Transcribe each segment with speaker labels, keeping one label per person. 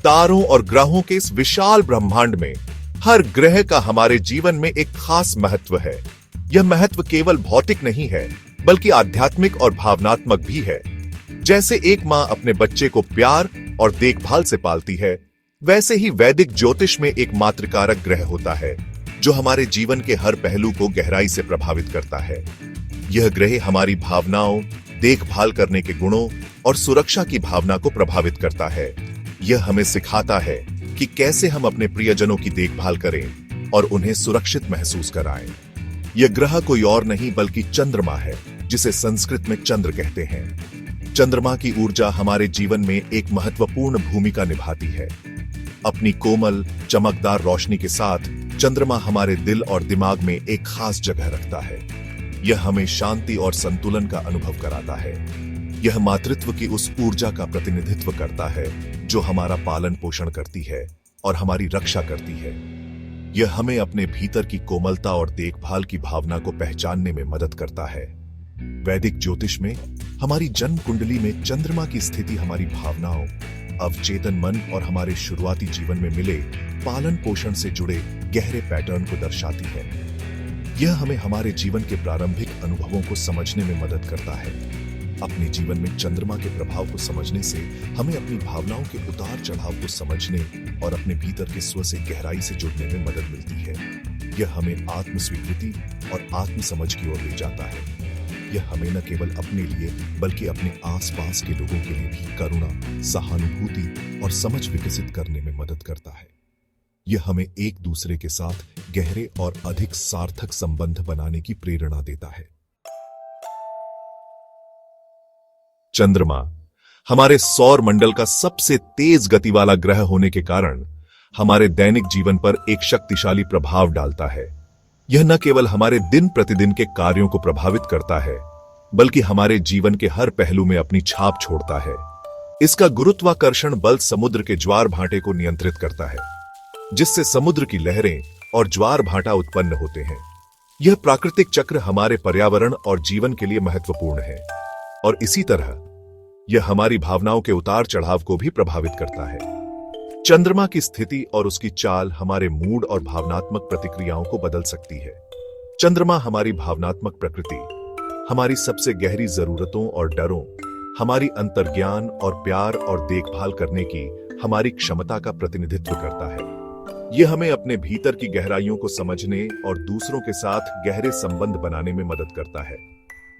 Speaker 1: तारों और ग्रहों के इस विशाल ब्रह्मांड में हर ग्रह का हमारे जीवन में एक खास महत्व है। यह महत्व केवल भौतिक नहीं है, बल्कि आध्यात्मिक और भावनात्मक भी है। जैसे एक माँ अपने बच्चे को प्यार और देखभाल से पालती है, वैसे ही वैदिक ज्योतिष में एक मातृकारक ग्रह होता है जो हमारे जीवन के हर पहलू को गहराई से प्रभावित करता है। यह ग्रह हमारी भावनाओं, देखभाल करने के गुणों और सुरक्षा की भावना को प्रभावित करता है। यह हमें सिखाता है कि कैसे हम अपने प्रियजनों की देखभाल करें और उन्हें सुरक्षित महसूस कराएं। यह ग्रह कोई और नहीं बल्कि चंद्रमा है, जिसे संस्कृत में चंद्र कहते हैं। चंद्रमा की ऊर्जा हमारे जीवन में एक महत्वपूर्ण भूमिका निभाती है। अपनी कोमल, चमकदार रोशनी के साथ चंद्रमा हमारे दिल और दिमाग में एक खास जगह रखता है। यह हमें शांति और संतुलन का अनुभव कराता है। यह मातृत्व की उस ऊर्जा का प्रतिनिधित्व करता है जो हमारा पालन पोषण करती है और हमारी रक्षा करती है। यह हमें अपने भीतर की कोमलता और देखभाल की भावना को पहचानने में मदद करता है। वैदिक ज्योतिष में हमारी जन्म कुंडली में चंद्रमा की स्थिति हमारी भावनाओं, अवचेतन मन और हमारे शुरुआती जीवन में मिले पालन पोषण से जुड़े गहरे पैटर्न को दर्शाती है। यह हमें हमारे जीवन के प्रारंभिक अनुभवों को समझने में मदद करता है। अपने जीवन में चंद्रमा के प्रभाव को समझने से हमें अपनी भावनाओं के उतार चढ़ाव को समझने और अपने भीतर के स्व से गहराई से जुड़ने में मदद मिलती है। यह हमें आत्म स्वीकृति और आत्म समझ की ओर ले जाता है। यह हमें न केवल अपने लिए बल्कि अपने आसपास के लोगों के लिए भी करुणा, सहानुभूति और समझ विकसित करने में मदद करता है। यह हमें एक दूसरे के साथ गहरे और अधिक सार्थक संबंध बनाने की प्रेरणा देता है। चंद्रमा हमारे सौर मंडल का सबसे तेज गति वाला ग्रह होने के कारण हमारे दैनिक जीवन पर एक शक्तिशाली प्रभाव डालता है। यह न केवल हमारे दिन प्रतिदिन के कार्यों को प्रभावित करता है, बल्कि हमारे जीवन के हर पहलू में अपनी छाप छोड़ता है। इसका गुरुत्वाकर्षण बल समुद्र के ज्वार भाटे को नियंत्रित करता है, जिससे समुद्र की लहरें और ज्वार भाटा उत्पन्न होते हैं। यह प्राकृतिक चक्र हमारे पर्यावरण और जीवन के लिए महत्वपूर्ण है और इसी तरह यह हमारी भावनाओं के उतार चढ़ाव को भी प्रभावित करता है। चंद्रमा की स्थिति और उसकी चाल हमारे मूड और भावनात्मक प्रतिक्रियाओं को बदल सकती है। चंद्रमा हमारी भावनात्मक प्रकृति, हमारी सबसे गहरी जरूरतों और डरों, हमारी अंतर्ज्ञान और प्यार और देखभाल करने की हमारी क्षमता का प्रतिनिधित्व करता है। यह हमें अपने भीतर की गहराइयों को समझने और दूसरों के साथ गहरे संबंध बनाने में मदद करता है।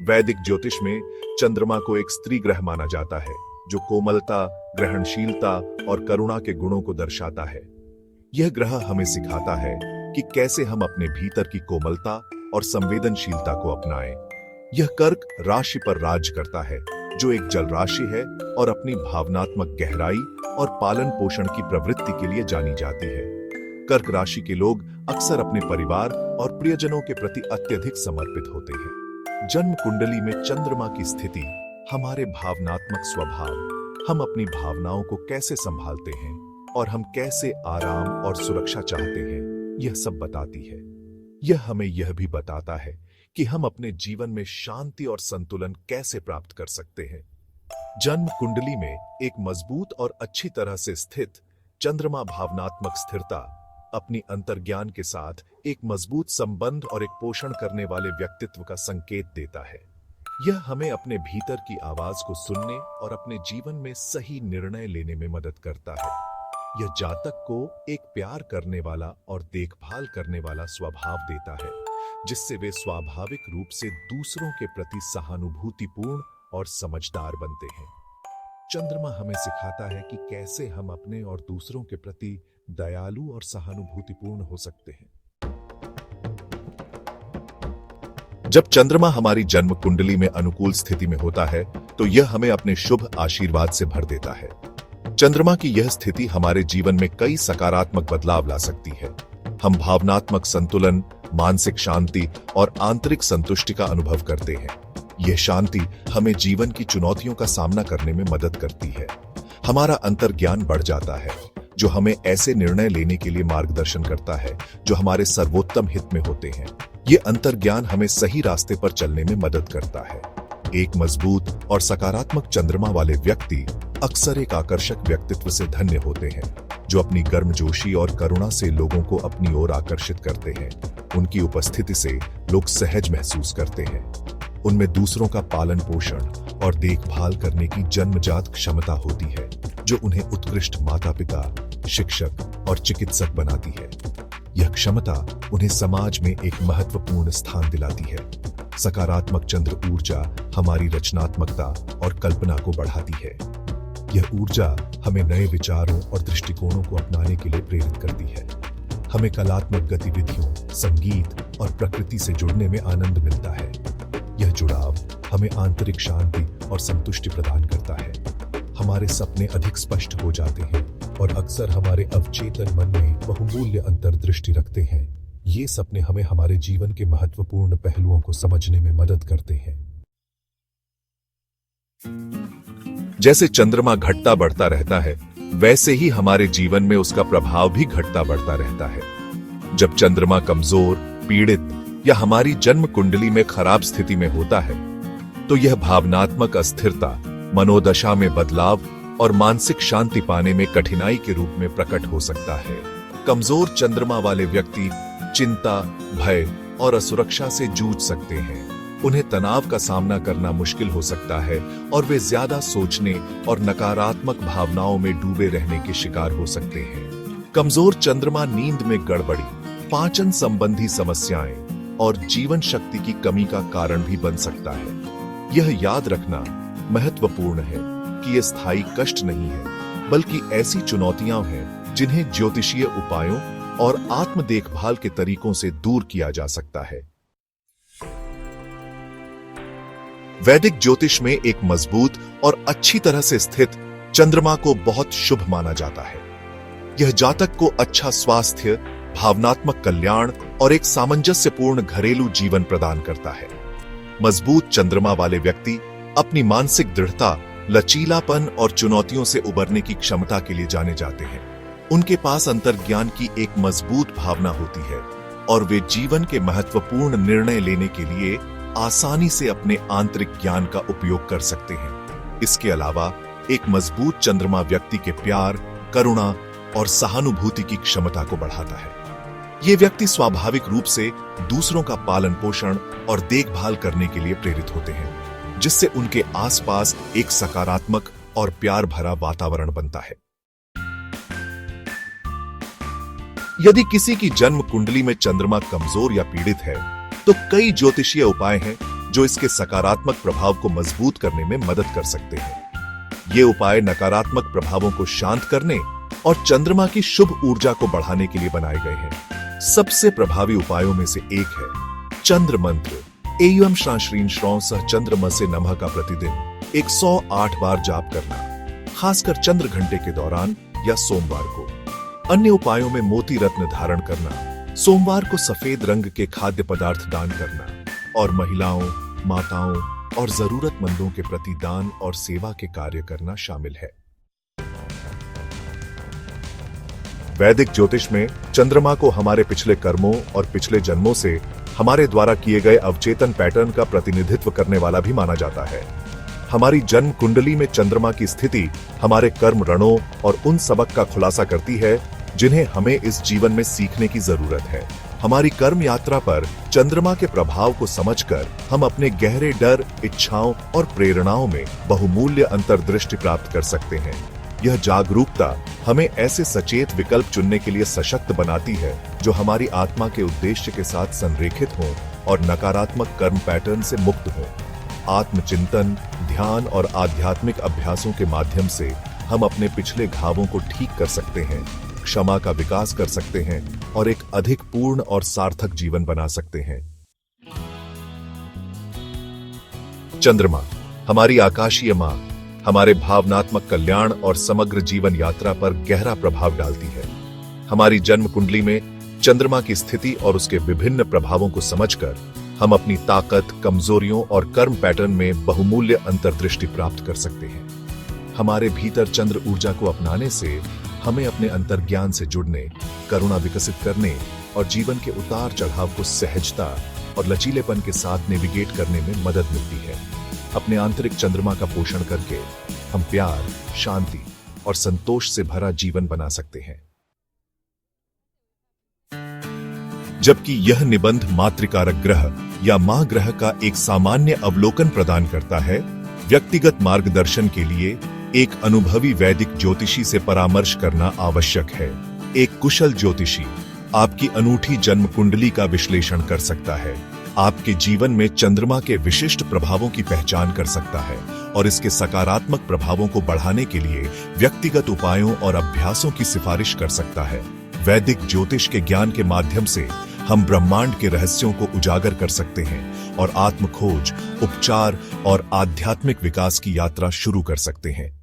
Speaker 1: वैदिक ज्योतिष में चंद्रमा को एक स्त्री ग्रह माना जाता है, जो कोमलता, ग्रहणशीलता और करुणा के गुणों को दर्शाता है। यह ग्रह हमें सिखाता है कि कैसे हम अपने भीतर की कोमलता और संवेदनशीलता को अपनाएं। यह कर्क राशि पर राज करता है, जो एक जल राशि है और अपनी भावनात्मक गहराई और पालन पोषण की प्रवृत्ति के लिए जानी जाती है। कर्क राशि के लोग अक्सर अपने परिवार और प्रियजनों के प्रति अत्यधिक समर्पित होते हैं। जन्म कुंडली में चंद्रमा की स्थिति हमारे भावनात्मक स्वभाव, हम अपनी भावनाओं को कैसे संभालते हैं और हम कैसे आराम और सुरक्षा चाहते हैं, यह सब बताती है। यह हमें यह भी बताता है कि हम अपने जीवन में शांति और संतुलन कैसे प्राप्त कर सकते हैं। जन्म कुंडली में एक मजबूत और अच्छी तरह से स्थित चंद्रमा भावनात्मक स्थिरता, अपनी अंतर्ज्ञान के साथ एक मजबूत संबंध और एक पोषण करने वाले व्यक्तित्व का संकेत देता है। यह हमें अपने भीतर की आवाज को सुनने और अपने जीवन में सही निर्णय लेने में मदद करता है। यह जातक को एक प्यार करने वाला और देखभाल करने वाला स्वभाव देता है, जिससे वे स्वाभाविक रूप से दूसरों के प्रति सहानुभूतिपूर्ण और समझदार बनते हैं। चंद्रमा हमें सिखाता है कि कैसे हम अपने और दूसरों के प्रति दयालु और सहानुभूतिपूर्ण हो सकते हैं। जब चंद्रमा हमारी जन्म कुंडली में अनुकूल स्थिति में होता है, तो यह हमें अपने शुभ आशीर्वाद से भर देता है। चंद्रमा की यह स्थिति हमारे जीवन में कई सकारात्मक बदलाव ला सकती है। हम भावनात्मक संतुलन, मानसिक शांति और आंतरिक संतुष्टि का अनुभव करते हैं। यह शांति हमें जीवन की चुनौतियों का सामना करने में मदद करती है। हमारा अंतर्ज्ञान बढ़ जाता है, जो हमें ऐसे निर्णय लेने के लिए मार्गदर्शन करता है जो हमारे सर्वोत्तम हित में होते हैं। ये अंतर्ज्ञान हमें सही रास्ते पर चलने में मदद करता है। एक मजबूत और सकारात्मक चंद्रमा वाले व्यक्ति अक्सर एक आकर्षक व्यक्तित्व से धन्य होते हैं, जो अपनी गर्मजोशी और करुणा से लोगों को अपनी ओर आकर्षित करते हैं। उनकी उपस्थिति से लोग सहज महसूस करते हैं। उनमें दूसरों का पालन पोषण और देखभाल करने की जन्मजात क्षमता होती है, जो उन्हें उत्कृष्ट माता-पिता, शिक्षक और चिकित्सक बनाती है। यह क्षमता उन्हें समाज में एक महत्वपूर्ण स्थान दिलाती है। सकारात्मक चंद्र ऊर्जा हमारी रचनात्मकता और कल्पना को बढ़ाती है। यह ऊर्जा हमें नए विचारों और दृष्टिकोणों को अपनाने के लिए प्रेरित करती है। हमें कलात्मक गतिविधियों, संगीत और प्रकृति से जुड़ने में आनंद मिलता है। यह जुड़ाव हमें आंतरिक शांति और संतुष्टि प्रदान करता है। हमारे सपने अधिक स्पष्ट हो जाते हैं और अक्सर हमारे अवचेतन मन में बहुमूल्य अंतर्दृष्टि रखते हैं। ये सपने हमें हमारे जीवन के महत्वपूर्ण पहलुओं को समझने में मदद करते हैं। जैसे चंद्रमा घटता बढ़ता रहता है, वैसे ही हमारे जीवन में उसका प्रभाव भी घटता बढ़ता रहता है। जब चंद्रमा कमजोर, पीड़ित या हमारी जन्म कुंडली में खराब स्थिति में होता है, तो यह भावनात्मक अस्थिरता, मनोदशा में बदलाव और मानसिक शांति पाने में कठिनाई के रूप में प्रकट हो सकता है। कमजोर चंद्रमा वाले व्यक्ति चिंता, भय और असुरक्षा से जूझ सकते हैं। उन्हें तनाव का सामना करना मुश्किल हो सकता है और वे ज्यादा सोचने और नकारात्मक भावनाओं में डूबे रहने के शिकार हो सकते हैं। कमजोर चंद्रमा नींद में गड़बड़ी, पाचन संबंधी समस्याएं और जीवन शक्ति की कमी का कारण भी बन सकता है। यह याद रखना महत्वपूर्ण है कि यह स्थायी कष्ट नहीं है, बल्कि ऐसी चुनौतियां हैं जिन्हें ज्योतिषीय उपायों और आत्म देखभाल के तरीकों से दूर किया जा सकता है। वैदिक ज्योतिष में एक मजबूत और अच्छी तरह से स्थित चंद्रमा को बहुत शुभ माना जाता है। यह जातक को अच्छा स्वास्थ्य, भावनात्मक कल्याण और एक सामंजस्यपूर्ण घरेलू जीवन प्रदान करता है। मजबूत चंद्रमा वाले व्यक्ति अपनी मानसिक दृढ़ता, लचीलापन और चुनौतियों से उबरने की क्षमता के लिए जाने जाते हैं। उनके पास अंतर्ज्ञान की एक मजबूत भावना होती है और वे जीवन के महत्वपूर्ण निर्णय लेने के लिए आसानी से अपने आंतरिक ज्ञान का उपयोग कर सकते हैं। इसके अलावा एक मजबूत चंद्रमा व्यक्ति के प्यार, करुणा और सहानुभूति की क्षमता को बढ़ाता है। ये व्यक्ति स्वाभाविक रूप से दूसरों का पालन पोषण और देखभाल करने के लिए प्रेरित होते हैं, जिससे उनके आसपास एक सकारात्मक और प्यार भरा वातावरण बनता है। यदि किसी की जन्म कुंडली में चंद्रमा कमजोर या पीड़ित है, तो कई ज्योतिषीय उपाय हैं जो इसके सकारात्मक प्रभाव को मजबूत करने में मदद कर सकते हैं। ये उपाय नकारात्मक प्रभावों को शांत करने और चंद्रमा की शुभ ऊर्जा को बढ़ाने के लिए बनाए गए हैं। सबसे प्रभावी उपायों में से एक है चंद्र मंत्र। एयम श्रीं श्रौं सह चंद्रमसे नमः का प्रतिदिन 108 बार जाप करना, खासकर चंद्र घंटे के दौरान या सोमवार को। अन्य उपायों में मोती रत्न धारण करना, सोमवार को सफेद रंग के खाद्य पदार्थ दान करना और महिलाओं, माताओं और जरूरतमंदों के प्रति दान और सेवा के कार्य करना शामिल है। वैदिक ज्योतिष में चंद्रमा को हमारे पिछले कर्मों और पिछले जन्मों से हमारे द्वारा किए गए अवचेतन पैटर्न का प्रतिनिधित्व करने वाला भी माना जाता है। हमारी जन्म कुंडली में चंद्रमा की स्थिति हमारे कर्म रणों और उन सबक का खुलासा करती है जिन्हें हमें इस जीवन में सीखने की जरूरत है। हमारी कर्म यात्रा पर चंद्रमा के प्रभाव को समझकर हम अपने गहरे डर, इच्छाओं और प्रेरणाओं में बहुमूल्य अंतर्दृष्टि प्राप्त कर सकते हैं। यह जागरूकता हमें ऐसे सचेत विकल्प चुनने के लिए सशक्त बनाती है जो हमारी आत्मा के उद्देश्य के साथ संरेखित हों और नकारात्मक कर्म पैटर्न से मुक्त हों। आत्मचिंतन, ध्यान और आध्यात्मिक अभ्यासों के माध्यम से हम अपने पिछले घावों को ठीक कर सकते हैं, क्षमा का विकास कर सकते हैं और एक अधिक पूर्ण और सार्थक जीवन बना सकते हैं। चंद्रमा हमारी आकाशीय मां हमारे भावनात्मक कल्याण और समग्र जीवन यात्रा पर गहरा प्रभाव डालती है। हमारी जन्म कुंडली में चंद्रमा की स्थिति और उसके विभिन्न प्रभावों को समझकर हम अपनी ताकत, कमजोरियों और कर्म पैटर्न में बहुमूल्य अंतर्दृष्टि प्राप्त कर सकते हैं। हमारे भीतर चंद्र ऊर्जा को अपनाने से हमें अपने अंतर्ज्ञान से जुड़ने, करुणा विकसित करने और जीवन के उतार चढ़ाव को सहजता और लचीलेपन के साथ नेविगेट करने में मदद मिलती है। अपने आंतरिक चंद्रमा का पोषण करके हम प्यार, शांति और संतोष से भरा जीवन बना सकते हैं। जबकि यह निबंध मातृकारक ग्रह या मां ग्रह का एक सामान्य अवलोकन प्रदान करता है, व्यक्तिगत मार्गदर्शन के लिए एक अनुभवी वैदिक ज्योतिषी से परामर्श करना आवश्यक है। एक कुशल ज्योतिषी आपकी अनूठी जन्म कुंडली का विश्लेषण कर सकता है, आपके जीवन में चंद्रमा के विशिष्ट प्रभावों की पहचान कर सकता है और इसके सकारात्मक प्रभावों को बढ़ाने के लिए व्यक्तिगत उपायों और अभ्यासों की सिफारिश कर सकता है। वैदिक ज्योतिष के ज्ञान के माध्यम से हम ब्रह्मांड के रहस्यों को उजागर कर सकते हैं और आत्मखोज, उपचार और आध्यात्मिक विकास की यात्रा शुरू कर सकते हैं।